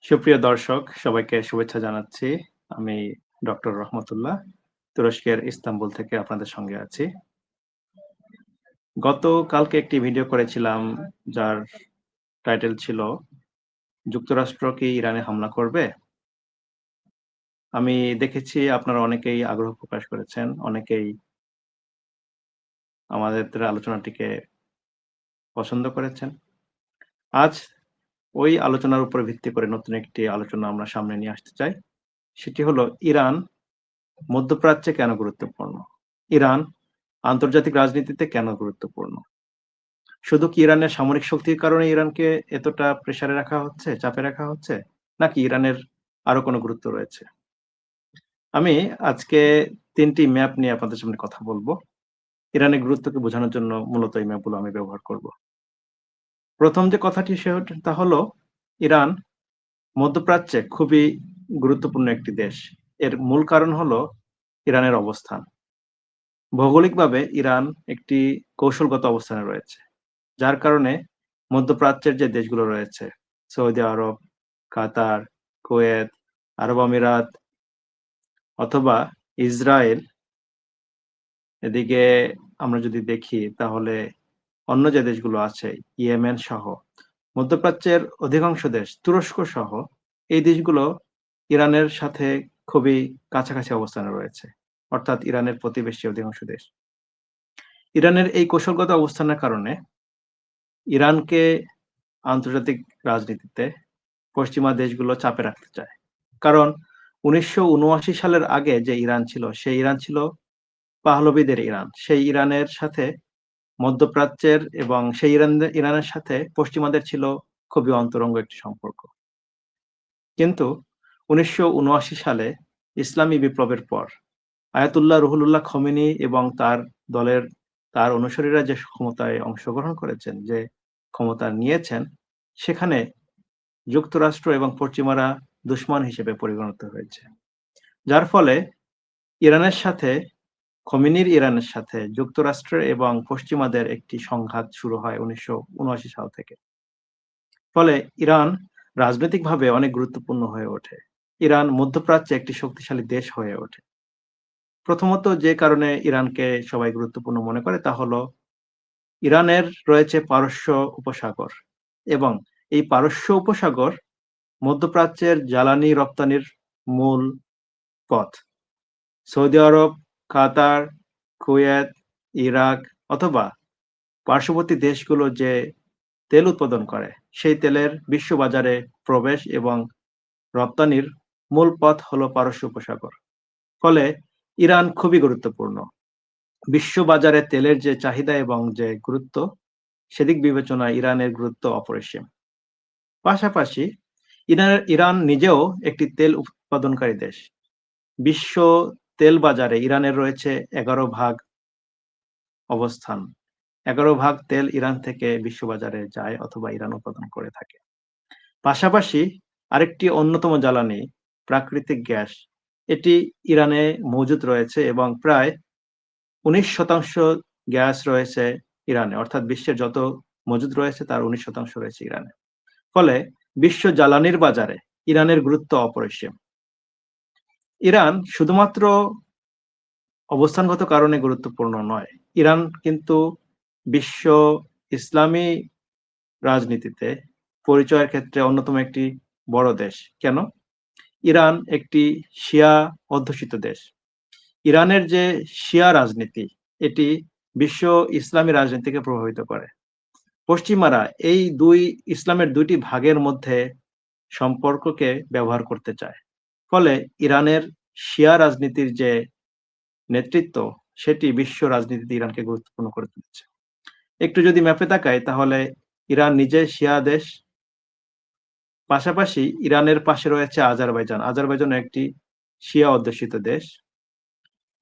সুপ্রিয় দর্শক, সবাইকে শুভেচ্ছা জানাচ্ছি। আমি ডক্টর রহমতুল্লাহ, তুরস্কের ইস্তাম্বুল থেকে আপনাদের সঙ্গে আছি। গতকালকে একটি ভিডিও করেছিলাম যার টাইটেল ছিল যুক্তরাষ্ট্র কি ইরানে হামলা করবে? আমি দেখেছি আপনারা অনেকেই আগ্রহ প্রকাশ করেছেন, অনেকেই আমাদের আলোচনাটিকে পছন্দ করেছেন। আজ ওই আলোচনার উপর ভিত্তি করে নতুন একটি আলোচনা আমরা সামনে নিয়ে আসতে চাই। সেটি হলো ইরান মধ্যপ্রাচ্যে কেন গুরুত্বপূর্ণ? ইরান আন্তর্জাতিক রাজনীতিতে কেন গুরুত্বপূর্ণ? শুধু কি ইরানের সামরিক শক্তির কারণে ইরানকে এতটা প্রেসারে রাখা হচ্ছে, চাপে রাখা হচ্ছে? নাকি ইরানের আরো কোনো গুরুত্ব রয়েছে? আমি আজকে ৩ টি ম্যাপ নিয়ে আপনাদের সামনে কথা বলব। ইরানের গুরুত্বকে বোঝানোর জন্য মূলত এই ম্যাপগুলো আমি ব্যবহার করব। ১ম যে কথাটি তা হলো ইরান মধ্যপ্রাচ্যে খুবই গুরুত্বপূর্ণ একটি দেশ। এর মূল কারণ হলো ইরানের অবস্থান। ভৌগোলিকভাবে ইরান একটি কৌশলগত অবস্থানে রয়েছে। যার কারণে মধ্যপ্রাচ্যের যে দেশগুলো রয়েছে, সৌদি আরব, কাতার, কুয়েত, আরব আমিরাত অথবা ইসরায়েল, এদিকে আমরা যদি দেখি তাহলে অন্য যে দেশগুলো আছে, ইয়েমেন সহ মধ্যপ্রাচ্যের অধিকাংশ দেশ, তুরস্ক সহ এই দেশগুলো ইরানের সাথে খুবই কাছাকাছি অবস্থানে রয়েছে। অর্থাৎ ইরানের প্রতিবেশী অধিকাংশ দেশ। ইরানের এই কৌশলগত অবস্থানের কারণে ইরানকে আন্তর্জাতিক রাজনীতিতে পশ্চিমা দেশগুলো চাপে রাখতে চায়। কারণ ১৯৭৯ সালের আগে যে ইরান ছিল, সেই ইরান ছিল পাহলবিদের ইরান। সেই ইরানের সাথে মধ্যপ্রাচ্যের এবং সেই ইরানের সাথে পশ্চিমাদের ছিল খুবই অন্তরঙ্গ একটি সম্পর্ক। কিন্তু ১৯৭৯ সালে ইসলামী বিপ্লবের পর আয়াতুল্লাহ রুহুল্লাহ খমেনি এবং তার অনুসারীরা যে ক্ষমতায় অংশগ্রহণ করেছেন, যে ক্ষমতা নিয়েছেন, সেখানে যুক্তরাষ্ট্র এবং পশ্চিমারা দুশমন হিসেবে পরিগণিত হয়েছে। যার ফলে ইরানের সাথে খোমেনির ইরানের সাথে যুক্তরাষ্ট্রের এবং পশ্চিমাদের একটি সংঘাত শুরু হয় ১৯৭৯ সাল থেকে। ফলে ইরান রাজনৈতিকভাবে অনেক গুরুত্বপূর্ণ হয়ে ওঠে। ইরান মধ্যপ্রাচ্যে একটি শক্তিশালী দেশ হয়ে ওঠে। প্রথমত যে কারণে ইরানকে সবাই গুরুত্বপূর্ণ মনে করে তা হলো ইরানের রয়েছে পারস্য উপসাগর এবং এই পারস্য উপসাগর মধ্যপ্রাচ্যের জ্বালানি রপ্তানির মূল পথ। সৌদি আরব, কাতার, কুয়েত, ইরাক অথবা পার্শ্ববর্তী দেশগুলো যে তেল উৎপাদন করে, সেই তেলের বিশ্ববাজারে প্রবেশ এবং রপ্তানির মূল পথ হলো পারস্য উপসাগর। ফলে ইরান খুবই গুরুত্বপূর্ণ। বিশ্ববাজারে তেলের যে চাহিদা এবং যে গুরুত্ব, সেদিক বিবেচনায় ইরানের গুরুত্ব অপরিসীম। পাশাপাশি ইরান নিজেও একটি তেল উৎপাদনকারী দেশ। বিশ্ব তেল বাজারে ইরানের রয়েছে ১১ ভাগ অবস্থান। ১১ ভাগ তেল ইরান থেকে বিশ্ববাজারে যায় অথবা ইরান উৎপাদন করে থাকে। পাশাপাশি আরেকটি অন্যতম জ্বালানি প্রাকৃতিক গ্যাস, এটি ইরানে মজুদ রয়েছে এবং প্রায় ১৯% গ্যাস রয়েছে ইরানে। অর্থাৎ বিশ্বের যত মজুদ রয়েছে তার ১৯% রয়েছে ইরানে। ফলে বিশ্ব জ্বালানির বাজারে ইরানের গুরুত্ব অপরিসীম। ইরান শুধুমাত্র অবস্থানগত কারণে গুরুত্বপূর্ণ নয়। ইরান কিন্তু বিশ্ব ইসলামী রাজনীতিতে পরিচয়ের ক্ষেত্রে অন্যতম একটি বড় দেশ। কেন? ইরান একটি শিয়া অধ্যুষিত দেশ। ইরানের যে শিয়া রাজনীতি, এটি বিশ্ব ইসলামী রাজনীতিকে প্রভাবিত করে। পশ্চিমারা এই ইসলামের ২ টি ভাগের মধ্যে সম্পর্ককে ব্যবহার করতে চায়। ফলে ইরানের শিয়া রাজনীতির যে নেতৃত্ব, সেটি বিশ্ব রাজনীতিতে ইরানকে গুরুত্বপূর্ণ করে তুলেছে। একটু যদি ম্যাপে তাকাই তাহলে ইরান নিজে শিয়া দেশ। পাশাপাশি ইরানের পাশে রয়েছে আজারবাইজান। আজারবাইজান একটি শিয়া অধ্যুষিত দেশ।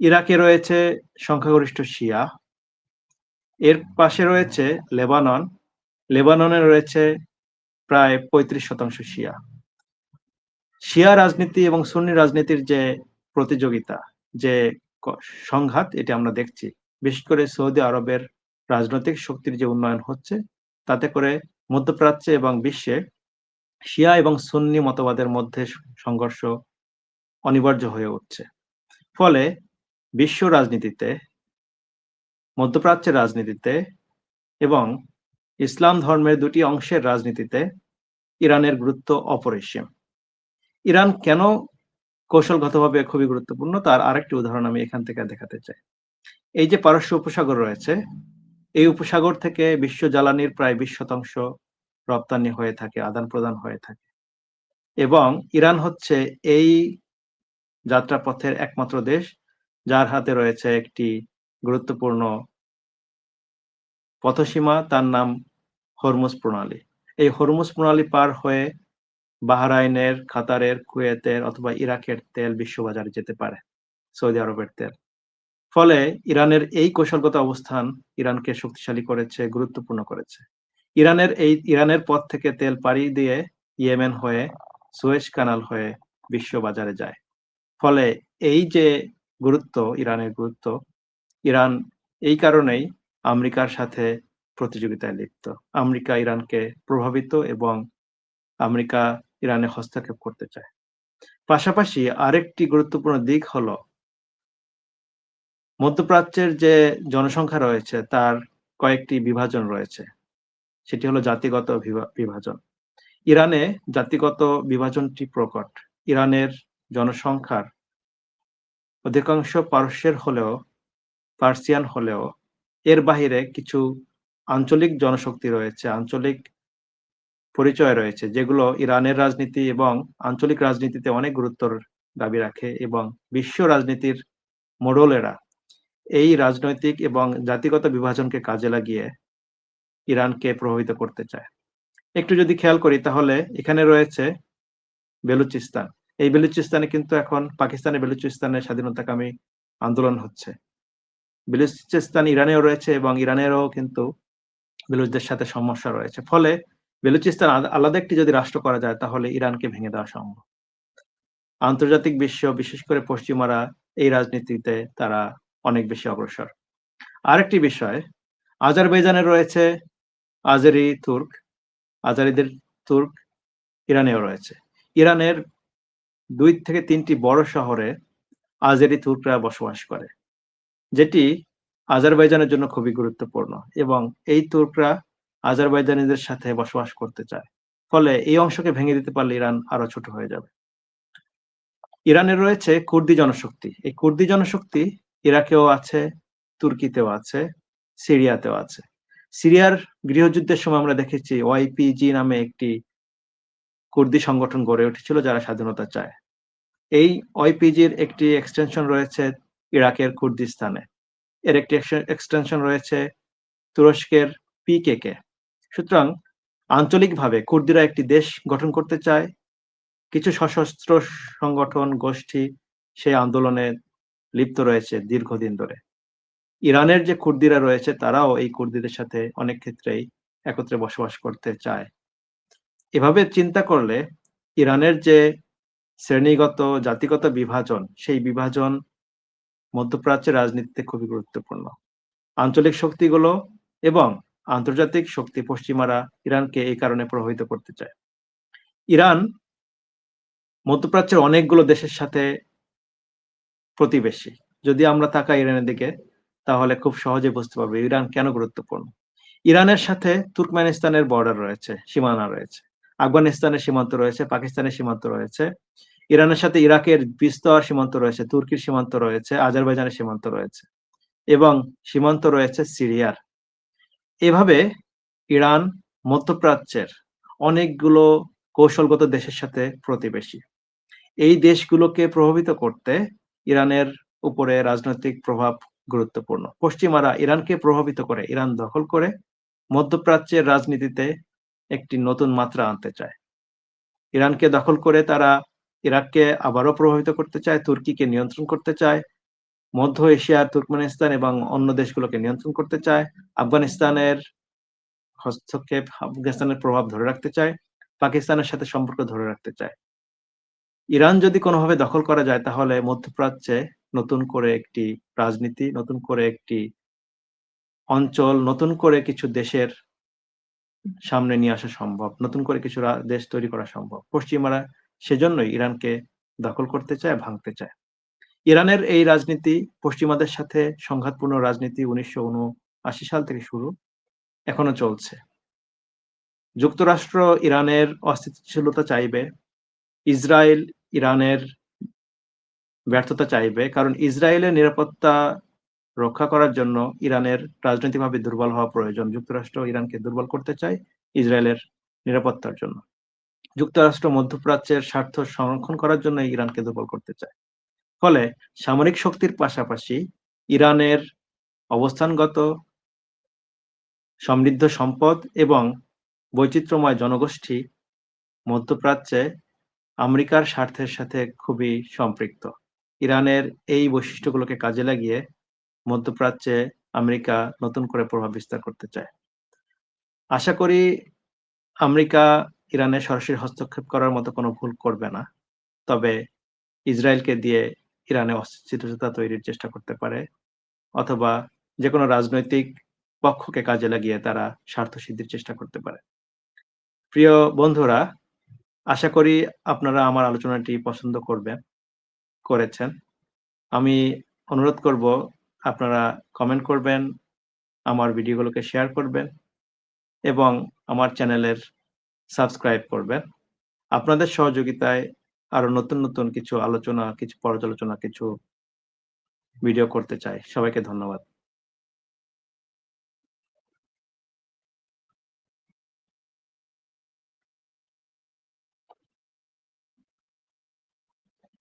ইরাকে রয়েছে সংখ্যাগরিষ্ঠ শিয়া। এর পাশে রয়েছে লেবানন। লেবাননে রয়েছে প্রায় ৩৫% শিয়া। শিয়া রাজনীতি এবং সুন্নি রাজনীতির যে প্রতিযোগিতা, যে ক সংঘাত, এটি আমরা দেখছি। বিশেষ করে সৌদি আরবের রাজনৈতিক শক্তির যে উন্নয়ন হচ্ছে, তাতে করে মধ্যপ্রাচ্যে এবং বিশ্বে শিয়া এবং সুন্নি মতবাদের মধ্যে সংঘর্ষ অনিবার্য হয়ে উঠছে। ফলে বিশ্ব রাজনীতিতে, মধ্যপ্রাচ্যের রাজনীতিতে এবং ইসলাম ধর্মের দুটি অংশের রাজনীতিতে ইরানের গুরুত্ব অপরিসীম। ইরান কেন কৌশলগতভাবে খুবই গুরুত্বপূর্ণ তার আরেকটি উদাহরণ আমি এখান থেকে দেখাতে চাই। এই যে পারস্য উপসাগর রয়েছে, এই উপসাগর থেকে বিশ্ব জ্বালানির প্রায় 20% রপ্তানি হয়ে থাকে, আদান-প্রদান হয়ে থাকে। এবং ইরান হচ্ছে এই যাত্রাপথের একমাত্র দেশ যার হাতে রয়েছে একটি গুরুত্বপূর্ণ পথসীমা, তার নাম হরমুজ প্রণালী। এই হরমুজ প্রণালী পার হয়ে বাহরাইনের, কাতারের, কুয়েতের অথবা ইরাকের তেল বিশ্ববাজারে যেতে পারে, সৌদি আরবের তেল। ফলে ইরানের এই কৌশলগত অবস্থান ইরানকে শক্তিশালী করেছে, গুরুত্বপূর্ণ করেছে। ইরানের পথ থেকে তেল পাড়ি দিয়ে ইয়েমেন হয়ে সুয়েজ কানাল হয়ে বিশ্ববাজারে যায়। ফলে এই যে গুরুত্ব, ইরানের গুরুত্ব, ইরান এই কারণেই আমেরিকার সাথে প্রতিযোগিতায় লিপ্ত। আমেরিকা ইরানকে প্রভাবিত এবং আমেরিকা ইরানে হস্তক্ষেপ করতে চায়। পাশাপাশি আরেকটি গুরুত্বপূর্ণ দিক হলো মধ্যপ্রাচ্যের যে জনসংখ্যা রয়েছে তার কয়েকটি বিভাজন রয়েছে। সেটি হলো জাতিগত বিভাজন। ইরানে জাতিগত বিভাজনটি প্রকট। ইরানের জনসংখ্যার অধিকাংশ পার্সিয়ান হলেও এর বাহিরে কিছু আঞ্চলিক জনশক্তি রয়েছে, আঞ্চলিক পরিচয় রয়েছে, যেগুলো ইরানের রাজনীতি এবং আঞ্চলিক রাজনীতিতে অনেক গুরুত্বর দাবি রাখে এবং বিশ্ব রাজনীতির মোড়লেরা এই রাজনৈতিক এবং জাতিগত বিভাজনকে কাজে লাগিয়ে ইরানকে প্রভাবিত করতে চায়। একটু যদি খেয়াল করি তাহলে এখানে রয়েছে বেলুচিস্তান। এই বেলুচিস্তানে কিন্তু এখন পাকিস্তানের বেলুচিস্তানের স্বাধীনতাকামী আন্দোলন হচ্ছে। বেলুচিস্তান ইরানেও রয়েছে এবং ইরানেরও কিন্তু বেলুচদের সাথে সমস্যা রয়েছে। ফলে বেলুচিস্তান আলাদা একটি যদি রাষ্ট্র করা যায় তাহলে ইরানকে ভেঙে দেওয়া সম্ভব। আন্তর্জাতিক বিশ্ব, বিশেষ করে পশ্চিমারা এই রাজনীতিতে তারা অনেক বেশি অগ্রসর। আরেকটি বিষয়, আজারবাইজানে রয়েছে আজারি তুর্ক, আজারিদের তুর্ক ইরানেও রয়েছে। ইরানের 2 থেকে 3টি বড় শহরে আজারি তুর্করা বসবাস করে, যেটি আজারবাইজানের জন্য খুবই গুরুত্বপূর্ণ এবং এই তুর্করা আজারবাইজানিদের সাথে বসবাস করতে চায়। ফলে এই অংশকে ভেঙে দিতে পারলে ইরান আরো ছোট হয়ে যাবে। ইরানের রয়েছে কুর্দি জনশক্তি। এই কুর্দি জনশক্তি ইরাকেও আছে, তুর্কিতেও আছে, সিরিয়াতেও আছে। সিরিয়ার গৃহযুদ্ধের সময় আমরা দেখেছি ওয়াইপিজি নামে একটি কুর্দি সংগঠন গড়ে উঠেছিল যারা স্বাধীনতা চায়। এই ওয়াইপিজির একটি এক্সটেনশন রয়েছে ইরাকের কুর্দিস্তানে। এর একটি এক্সটেনশন রয়েছে তুরস্কের পিকেকে। সুতরাং আঞ্চলিকভাবে কুর্দিরা একটি দেশ গঠন করতে চায়। কিছু সশস্ত্র সংগঠন, গোষ্ঠী সেই আন্দোলনে লিপ্ত রয়েছে দীর্ঘদিন ধরে। ইরানের যে কুর্দিরা রয়েছে তারাও এই কুর্দিদের সাথে অনেক ক্ষেত্রেই একত্রে বসবাস করতে চায়। এভাবে চিন্তা করলে ইরানের যে শ্রেণীগত, জাতিগত বিভাজন, সেই বিভাজন মধ্যপ্রাচ্যের রাজনীতিতে খুবই গুরুত্বপূর্ণ। আঞ্চলিক শক্তিগুলো এবং আন্তর্জাতিক শক্তি পশ্চিমারা ইরানকে এই কারণে প্রভাবিত করতে চায়। ইরান মধ্যপ্রাচ্যের অনেকগুলো দেশের সাথে প্রতিবেশী। যদি আমরা তাকাই ইরানের দিকে তাহলে খুব সহজে বুঝতে পারবো ইরান কেন গুরুত্বপূর্ণ। ইরানের সাথে তুর্কমেনিস্তানের বর্ডার রয়েছে, সীমানা রয়েছে। আফগানিস্তানের সীমান্ত রয়েছে, পাকিস্তানের সীমান্ত রয়েছে। ইরানের সাথে ইরাকের বিস্তর সীমান্ত রয়েছে, তুর্কির সীমান্ত রয়েছে, আজারবাইজানের সীমান্ত রয়েছে এবং সীমান্ত রয়েছে সিরিয়ার। এভাবে ইরান মধ্যপ্রাচ্যের অনেকগুলো কৌশলগত দেশের সাথে প্রতিবেশী। এই দেশগুলোকে প্রভাবিত করতে ইরানের উপরে রাজনৈতিক প্রভাব গুরুত্বপূর্ণ। পশ্চিমারা ইরানকে প্রভাবিত করে, ইরান দখল করে মধ্যপ্রাচ্যের রাজনীতিতে একটি নতুন মাত্রা আনতে চায়। ইরানকে দখল করে তারা ইরাককে আবারও প্রভাবিত করতে চায়, তুর্কিকে নিয়ন্ত্রণ করতে চায়, মধ্য এশিয়ার তুর্কমেনিস্তান এবং অন্য দেশগুলোকে নিয়ন্ত্রণ করতে চায়, আফগানিস্তানের হস্তক্ষেপ, আফগানিস্তানের প্রভাব ধরে রাখতে চায়, পাকিস্তানের সাথে সম্পর্ক ধরে রাখতে চায়। ইরান যদি কোনোভাবে দখল করা যায় তাহলে মধ্যপ্রাচ্যে নতুন করে একটি রাজনীতি, নতুন করে একটি অঞ্চল, নতুন করে কিছু দেশের সামনে নিয়ে আসা সম্ভব, নতুন করে কিছু দেশ তৈরি করা সম্ভব। পশ্চিমারা সেজন্যই ইরানকে দখল করতে চায়, ভাঙতে চায়। ইরানের এই রাজনীতি পশ্চিমাদের সাথে সংঘাতপূর্ণ রাজনীতি ১৯৭৯ সাল থেকে শুরু, এখনো চলছে। যুক্তরাষ্ট্র ইরানের অস্থিতিশীলতা চাইবে, ইসরায়েল ইরানের ব্যর্থতা চাইবে, কারণ ইসরায়েলের নিরাপত্তা রক্ষা করার জন্য ইরানের রাজনৈতিকভাবে দুর্বল হওয়া প্রয়োজন। যুক্তরাষ্ট্র ইরানকে দুর্বল করতে চায় ইসরায়েলের নিরাপত্তার জন্য। যুক্তরাষ্ট্র মধ্যপ্রাচ্যের স্বার্থ সংরক্ষণ করার জন্য ইরানকে দুর্বল করতে চায়। ফলে সামরিক শক্তির পাশাপাশি ইরানের অবস্থানগত সমৃদ্ধ সম্পদ এবং বৈচিত্র্যময় জনগোষ্ঠী মধ্যপ্রাচ্যে আমেরিকার স্বার্থের সাথে খুবই সম্পৃক্ত। ইরানের এই বৈশিষ্ট্যগুলোকে কাজে লাগিয়ে মধ্যপ্রাচ্যে আমেরিকা নতুন করে প্রভাব বিস্তার করতে চায়। আশা করি আমেরিকা ইরানে সরাসরি হস্তক্ষেপ করার মতো কোনো ভুল করবে না। তবে ইসরায়েলকে দিয়ে ইরানে অস্থিতিশীলতা তৈরির চেষ্টা করতে পারে, অথবা যেকোনো রাজনৈতিক পক্ষকে কাজে লাগিয়ে তারা স্বার্থ সিদ্ধির চেষ্টা করতে পারে। প্রিয় বন্ধুরা, আশা করি আপনারা আমার আলোচনাটি পছন্দ করেছেন। আমি অনুরোধ করব আপনারা কমেন্ট করবেন, আমার ভিডিওগুলোকে শেয়ার করবেন এবং আমার চ্যানেলের সাবস্ক্রাইব করবেন। আপনাদের সহযোগিতায় আরো নতুন কিছু আলোচনা, কিছু পর্যালোচনা, কিছু ভিডিও করতে চাই। সবাইকে ধন্যবাদ।